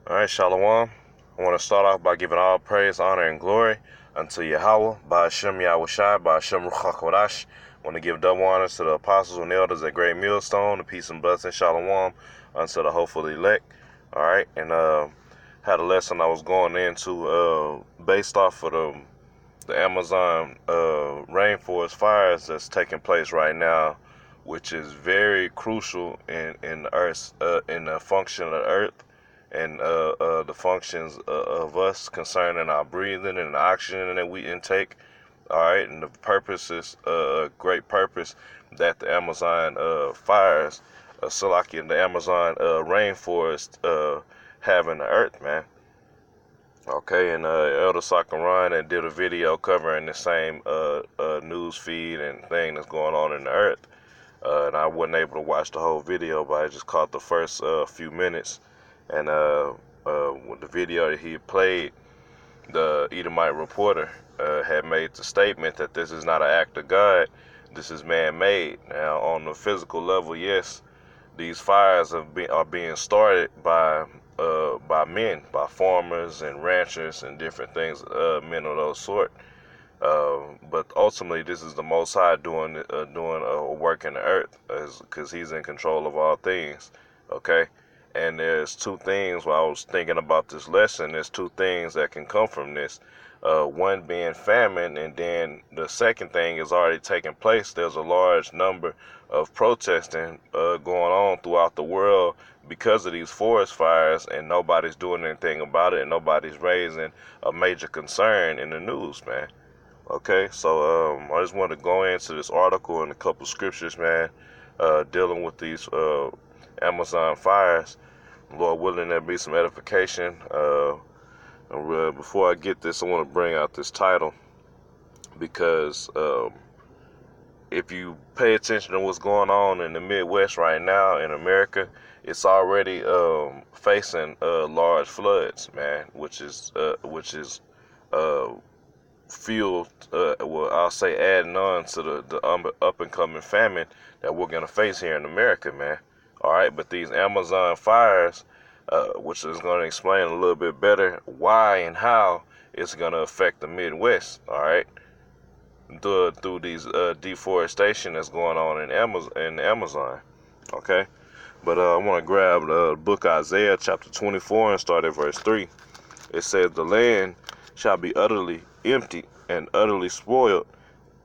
Alright, Shalom. I want to start off by giving all praise, honor, and glory unto Yahweh, by Hashem Yahweh Shai, by Hashem Ruach HaKodesh. I want to give double honors to the apostles and elders at Great Millstone, the peace and blessing, Shalom, unto the hopeful elect. Alright, and had a lesson I was going into based off of the Amazon rainforest fires that's taking place right now, which is very crucial in the Earth, in the function of the Earth, and the functions of us concerning our breathing and the oxygen that we intake. All right, and the purpose is a great purpose that the Amazon fires, the Amazon rainforest have in the Earth, man. Okay, and Elder Sakaran that did a video covering the same news feed and thing that's going on in the Earth. And I wasn't able to watch the whole video, but I just caught the first few minutes. And with the video that he played, the Edomite reporter had made the statement that this is not an act of God, this is man-made. Now, on the physical level, yes, these fires are being started by men, by farmers and ranchers and different things, men of those sort. But ultimately, this is the Most High doing a work in the earth, because He's in control of all things. Okay. And there's two things while I was thinking about this lesson. There's two things that can come from this. One being famine, and then the second thing is already taking place. There's a large number of protesting going on throughout the world because of these forest fires, and nobody's doing anything about it, and nobody's raising a major concern in the news, man. Okay, so I just wanted to go into this article and a couple scriptures, man, dealing with these Amazon fires. Lord willing, there'll be some edification. Before I get this, I want to bring out this title, because if you pay attention to what's going on in the Midwest right now in America, it's already facing large floods, man, which is fueled, well, I'll say adding on to the up and coming famine that we're gonna face here in America, man. All right, but these Amazon fires, which is going to explain a little bit better why and how it's going to affect the Midwest. All right, through these deforestation that's going on in Amazon. Okay, but I want to grab the book Isaiah chapter 24 and start at verse 3. It says, "The land shall be utterly empty and utterly spoiled,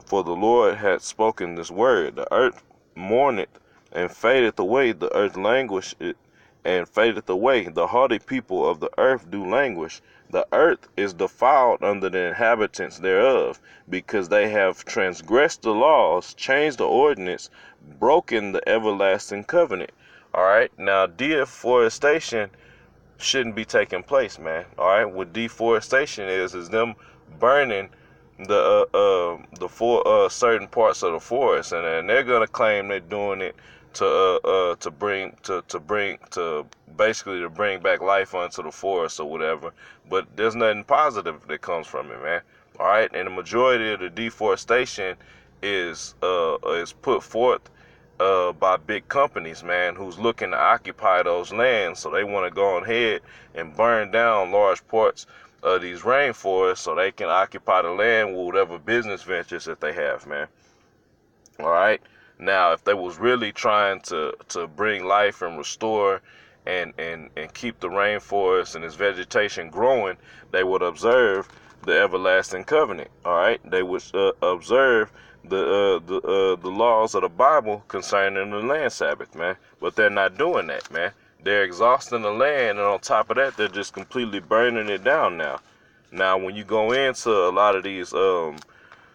for the Lord hath spoken this word. The earth mourneth and fadeth away, the earth languisheth and fadeth away. The hardy people of the earth do languish. The earth is defiled under the inhabitants thereof, because they have transgressed the laws, changed the ordinance, broken the everlasting covenant." All right, now deforestation shouldn't be taking place, man. All right, what deforestation is them burning the certain parts of the forest, and they're gonna claim they're doing it to bring back life onto the forest or whatever. But there's nothing positive that comes from it, man. All right, and the majority of the deforestation is put forth by big companies, man, who's looking to occupy those lands. So they want to go ahead and burn down large parts of these rainforests so they can occupy the land with whatever business ventures that they have, man. All right. Now, if they was really trying to bring life and restore and keep the rainforest and its vegetation growing, they would observe the everlasting covenant. All right, they would observe the laws of the Bible concerning the land Sabbath, man. But they're not doing that, man. They're exhausting the land, and on top of that, they're just completely burning it down now. Now, when you go into a lot of these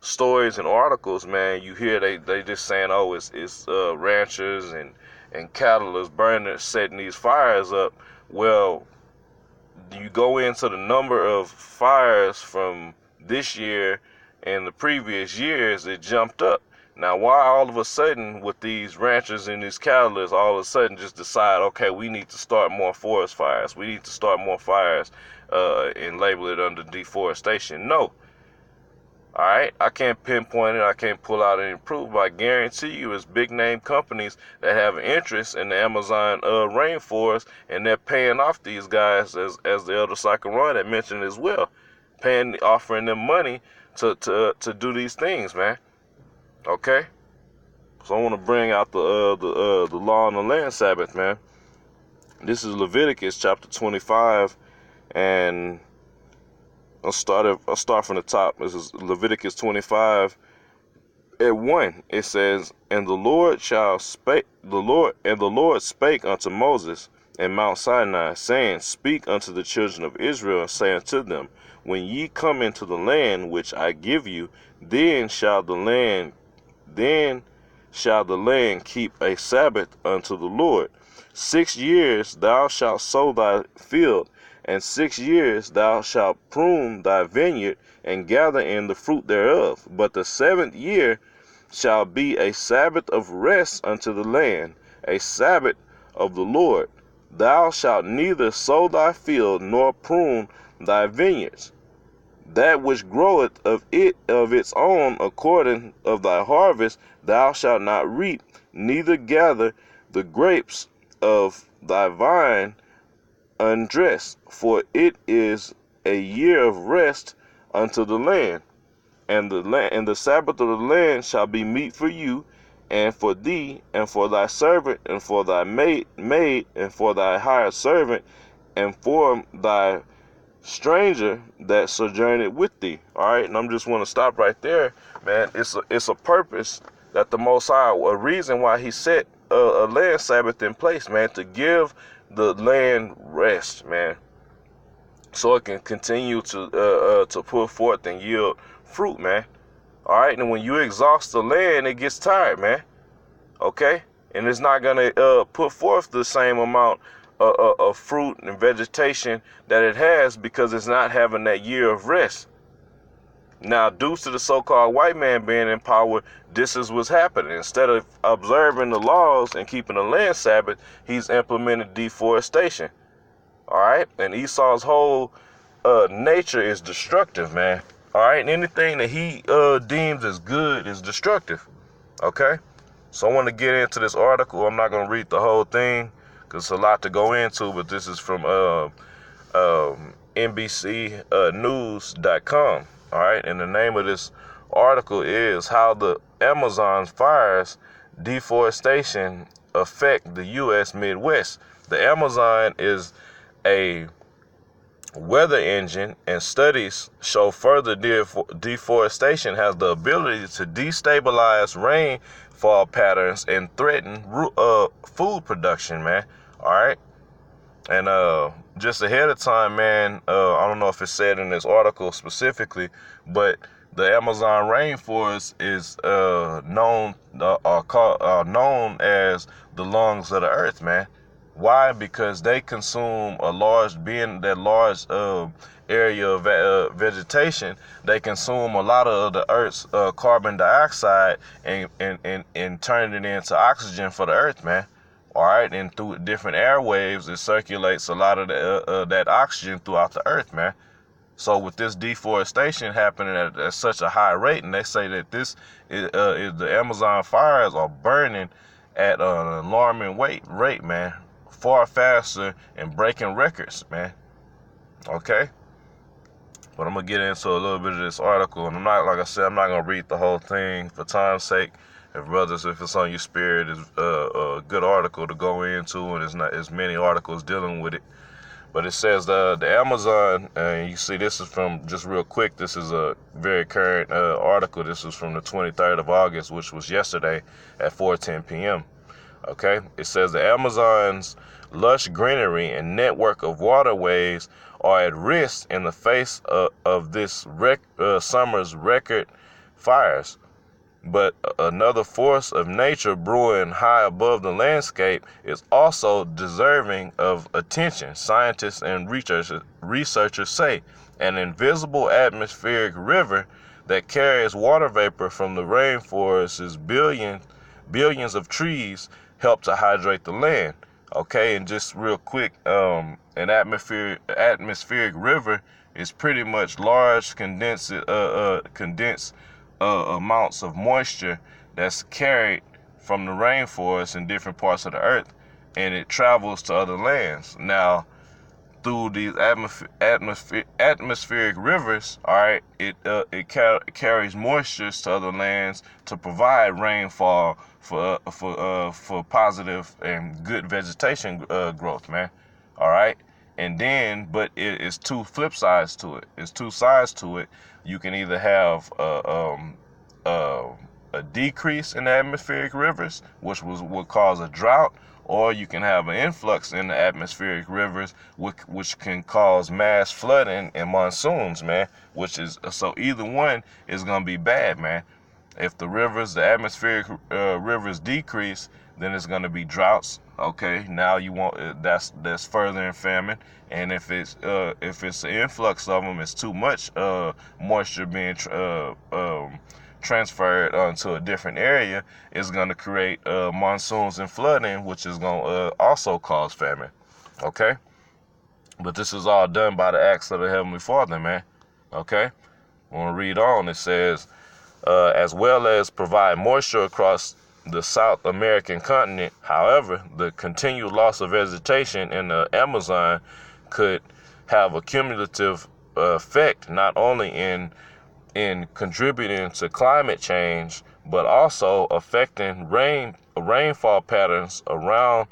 stories and articles, man, you hear they just saying, oh, it's ranchers and cattlers setting these fires up. Well, you go into the number of fires from this year and the previous years, it jumped up. Now, why all of a sudden with these ranchers and these cattlers all of a sudden just decide, okay, we need to start more forest fires, we need to start more fires and label it under deforestation? No. All right, I can't pinpoint it. I can't pull out any proof, but I guarantee you, it's big name companies that have an interest in the Amazon rainforest, and they're paying off these guys, as the Elder Cycleron had mentioned as well, offering them money to do these things, man. Okay, so I want to bring out the law on the land Sabbath, man. This is Leviticus chapter 25, and I'll start from the top. This is Leviticus 25 at 1. It says, "And the Lord spake unto Moses in Mount Sinai, saying, Speak unto the children of Israel, and say unto them, When ye come into the land which I give you, then shall the land keep a Sabbath unto the Lord. 6 years thou shalt sow thy field, and 6 years thou shalt prune thy vineyard, and gather in the fruit thereof. But the 7th year shall be a Sabbath of rest unto the land, a Sabbath of the Lord. Thou shalt neither sow thy field, nor prune thy vineyards. That which groweth of its own according of thy harvest thou shalt not reap, neither gather the grapes of thy vine undressed, for it is a year of rest unto the land. And the Sabbath of the land shall be meat for you, and for thee, and for thy servant, and for thy maid, and for thy hired servant, and for thy stranger that sojourned with thee." All right, and I'm just want to stop right there, man. It's a purpose that the Most High, a reason why He set a land Sabbath in place, man, to give the land rest, man, so it can continue to put forth and yield fruit, man. All right, and when you exhaust the land, it gets tired, man. Okay, and it's not gonna put forth the same amount of fruit and vegetation that it has, because it's not having that year of rest. Now, due to the so-called white man being in power, this is what's happening. Instead of observing the laws and keeping the land Sabbath, he's implemented deforestation. All right, and Esau's whole nature is destructive, man. All right, and anything that he deems as good is destructive. Okay, so I want to get into this article. I'm not going to read the whole thing because it's a lot to go into, but this is from NBCnews.com. All right, and the name of this article is "How the Amazon Fires Deforestation Affect the U.S. Midwest." The Amazon is a weather engine, and studies show further deforestation has the ability to destabilize rainfall patterns and threaten food production, man. All right. And just ahead of time, man, I don't know if it's said in this article specifically, but the Amazon rainforest is known as the lungs of the earth, man. Why? Because they consume a large area of vegetation. They consume a lot of the earth's carbon dioxide and turn it into oxygen for the earth, man. All right, and through different airwaves, it circulates a lot of that oxygen throughout the earth, man. So with this deforestation happening at such a high rate, and they say that the Amazon fires are burning at an alarming rate, man, far faster and breaking records, man. Okay, but I'm gonna get into a little bit of this article, and I'm not gonna read the whole thing for time's sake. If it's on your spirit, it's a good article to go into, and there's not as many articles dealing with it. But it says the Amazon, and you see this is from, just real quick, this is a very current article. This is from the 23rd of August, which was yesterday at 4:10 p.m. Okay, it says the Amazon's lush greenery and network of waterways are at risk in the face of this summer's record fires. But another force of nature brewing high above the landscape is also deserving of attention. Scientists and researchers say an invisible atmospheric river that carries water vapor from the rainforest's billions of trees help to hydrate the land. Okay, and just real quick, an atmospheric river is pretty much large condensed amounts of moisture that's carried from the rainforest in different parts of the earth, and it travels to other lands. Now, through these atmospheric rivers, all right, it carries moistures to other lands to provide rainfall for positive and good vegetation growth, man. All right, and then it's two flip sides to it. It's two sides to it. You can either have uh, a decrease in the atmospheric rivers, which would cause a drought, or you can have an influx in the atmospheric rivers, which can cause mass flooding and monsoons, man. So either one is gonna be bad, man. If the atmospheric rivers decrease, then it's gonna be droughts. Okay, now you want that's further in famine. And if it's an influx of them, it's too much moisture being transferred to a different area, is going to create monsoons and flooding, which is going to also cause famine. Okay? But this is all done by the acts of the Heavenly Father, man. Okay? I want to read on. It says, as well as provide moisture across the South American continent. However, the continued loss of vegetation in the Amazon could have a cumulative effect not only in contributing to climate change, but also affecting rainfall patterns around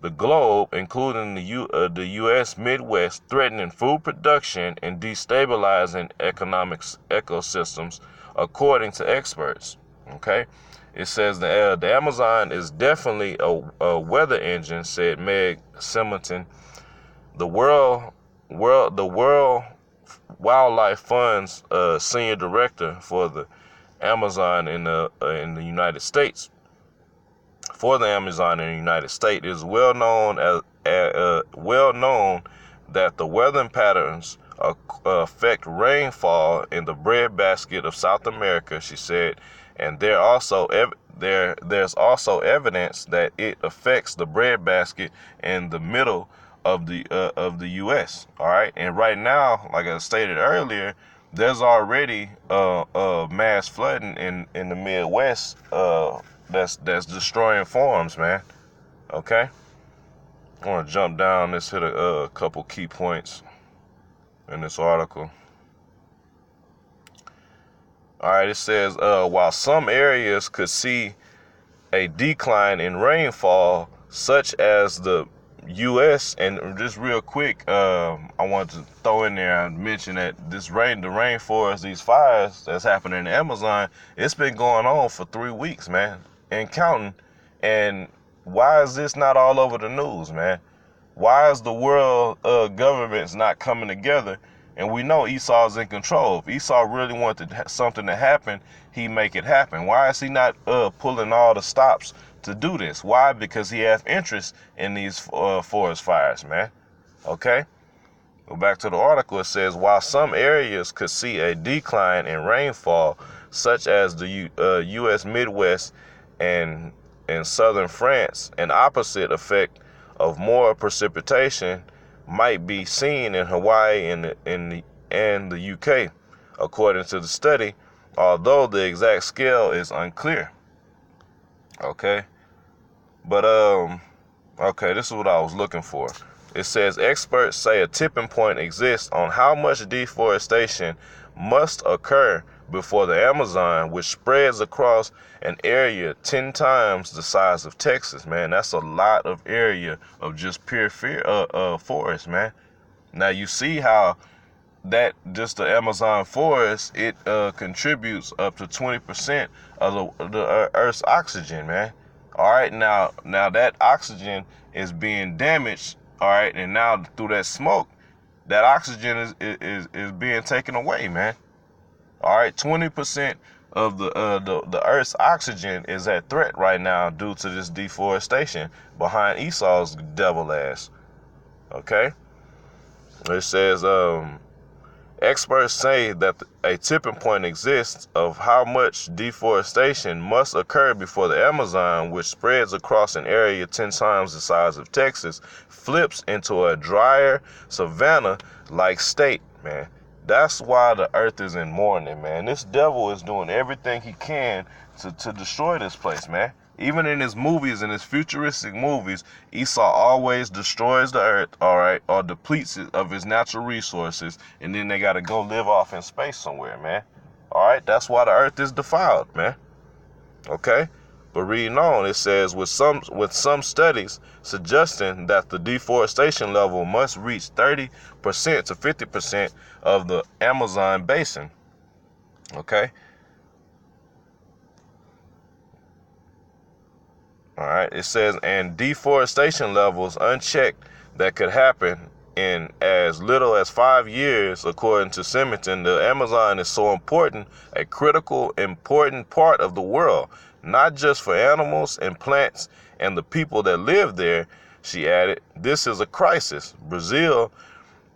the globe, including the U.S. Midwest, threatening food production and destabilizing ecosystems, according to experts. Okay, it says the Amazon is definitely a weather engine, said Meg Simonton, the World Wildlife Fund's senior director for the Amazon in the United States. For the Amazon in the United States, it is well known that the weather patterns affect rainfall in the breadbasket of South America, she said, and there's also evidence that it affects the breadbasket in the middle of the U.S. All right, and right now, like I stated earlier, there's already mass flooding in the Midwest that's destroying farms, man. Okay, I want to jump down. Let's hit a couple key points in this article. All right, it says while some areas could see a decline in rainfall, such as the U.S. and just real quick, I want to throw in there and mention that the rainforest, these fires that's happening in the Amazon, it's been going on for 3 weeks, man, and counting. And why is this not all over the news, man? Why is the world governments not coming together? And we know Esau's in control. If Esau really wanted something to happen, he make it happen. Why is he not pulling all the stops to do this? Why? Because he has interest in these forest fires, man. Okay? Go back to the article. It says, while some areas could see a decline in rainfall, such as the U.S. Midwest and in southern France, an opposite effect of more precipitation might be seen in Hawaii and the UK, according to the study, although the exact scale is unclear. Okay, but okay, this is what I was looking for. It says experts say a tipping point exists on how much deforestation must occur before the Amazon, which spreads across an area 10 times the size of Texas, man. That's a lot of area of just pure forest, man. Now you see how that just the Amazon forest, it contributes up to 20% of the Earth's oxygen, man. All right, now that oxygen is being damaged, all right, and now through that smoke, that oxygen is being taken away, man. All right, 20% of the Earth's oxygen is at threat right now due to this deforestation behind Esau's devil ass. Okay, it says Experts say that a tipping point exists of how much deforestation must occur before the Amazon, which spreads across an area 10 times the size of Texas, flips into a drier savanna-like state, man. That's why the earth is in mourning, man. This devil is doing everything he can to destroy this place, man. Even in his movies, in his futuristic movies, Esau always destroys the earth, all right, or depletes it of its natural resources, and then they got to go live off in space somewhere, man. All right, that's why the earth is defiled, man. Okay? But reading on, it says, with some studies suggesting that the deforestation level must reach 30% to 50% of the Amazon basin. Okay? All right, it says, and deforestation levels unchecked that could happen in as little as 5 years, according to Simonton. The Amazon is so important, a critical, important part of the world, not just for animals and plants and the people that live there, she added. This is a crisis. Brazil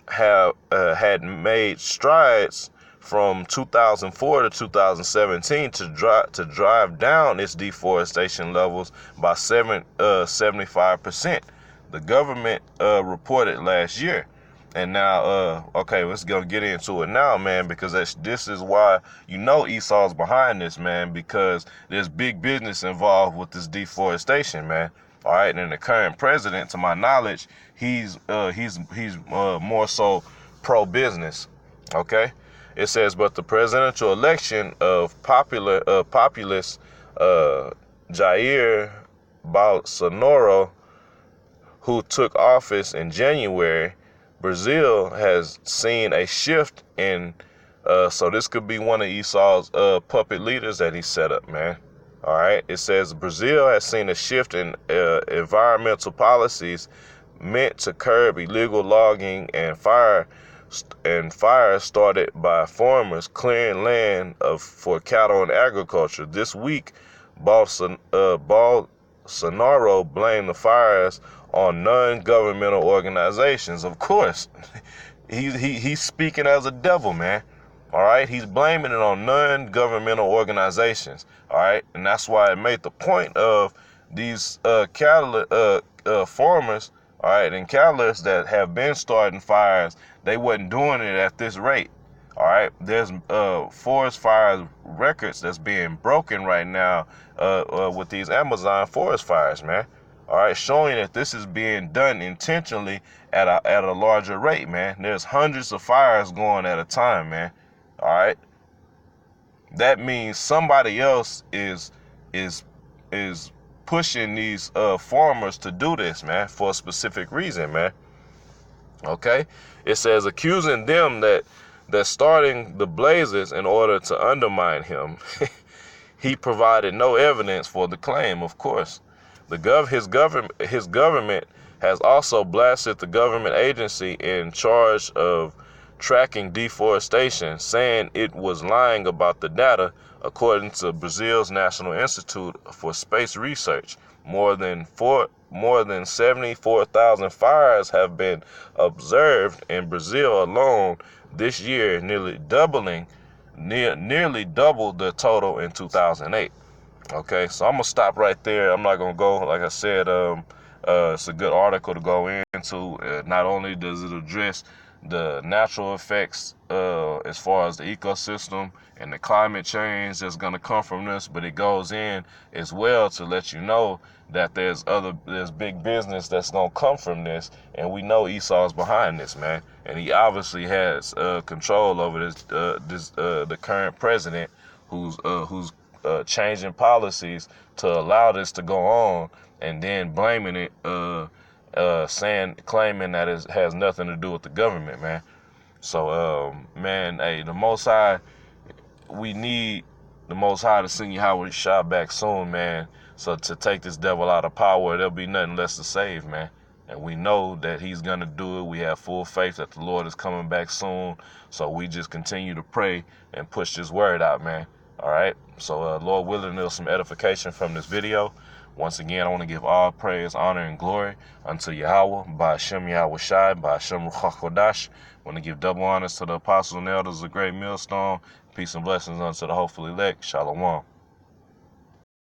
had made strides from 2004 to 2017 to drive down its deforestation levels by 75%. The government reported last year. And now, okay, let's go get into it now, man, because this is why Esau's behind this, man, because there's big business involved with this deforestation, man. All right, and the current president, to my knowledge, he's more so pro-business. Okay. It says, but the presidential election of populist Jair Bolsonaro, who took office in January, Brazil has seen a shift in, so this could be one of Esau's puppet leaders that he set up, man. All right. It says Brazil has seen a shift in environmental policies meant to curb illegal logging and fires started by farmers clearing land for cattle and agriculture. This week, Bolsonaro blamed the fires on non-governmental organizations. Of course, he's speaking as a devil, man. All right, he's blaming it on non-governmental organizations. All right, and that's why it made the point of these cattle farmers. All right, and cattlers that have been starting fires, they wasn't doing it at this rate. All right, there's forest fires records that's being broken right now with these Amazon forest fires, man. All right, showing that this is being done intentionally at a larger rate, man. There's hundreds of fires going at a time, man. All right, that means somebody else is pushing these farmers to do this, man, for a specific reason, man. Okay, it says accusing them that starting the blazes in order to undermine him. He provided no evidence for the claim. Of course, his government has also blasted the government agency in charge of tracking deforestation, saying it was lying about the data. According to Brazil's National Institute for Space Research, more than 74,000 fires have been observed in Brazil alone this year, nearly double the total in 2008. Okay, so I'm gonna stop right there. I'm not gonna go, like I said, it's a good article to go into. Not only does it address the natural effects as far as the ecosystem and the climate change that's going to come from this, but it goes in as well to let you know that there's big business that's going to come from this, and we know Esau's behind this, man, and he obviously has control over the current president who's changing policies to allow this to go on, and then blaming it claiming that it has nothing to do with the government, man. So, man, hey, the Most High, we need the Most High to send Yahweh Shah back soon, man. So to take this devil out of power, there'll be nothing less to save, man. And we know that he's going to do it. We have full faith that the Lord is coming back soon. So we just continue to pray and push this word out, man. All right. So, Lord willing, there's some edification from this video. Once again, I want to give all praise, honor, and glory unto Yahweh, by Hashem Yahweh Shai, by Hashem Ruach HaKodesh. I want to give double honors to the apostles and elders of the great millstone. Peace and blessings unto the hopeful elect. Shalom.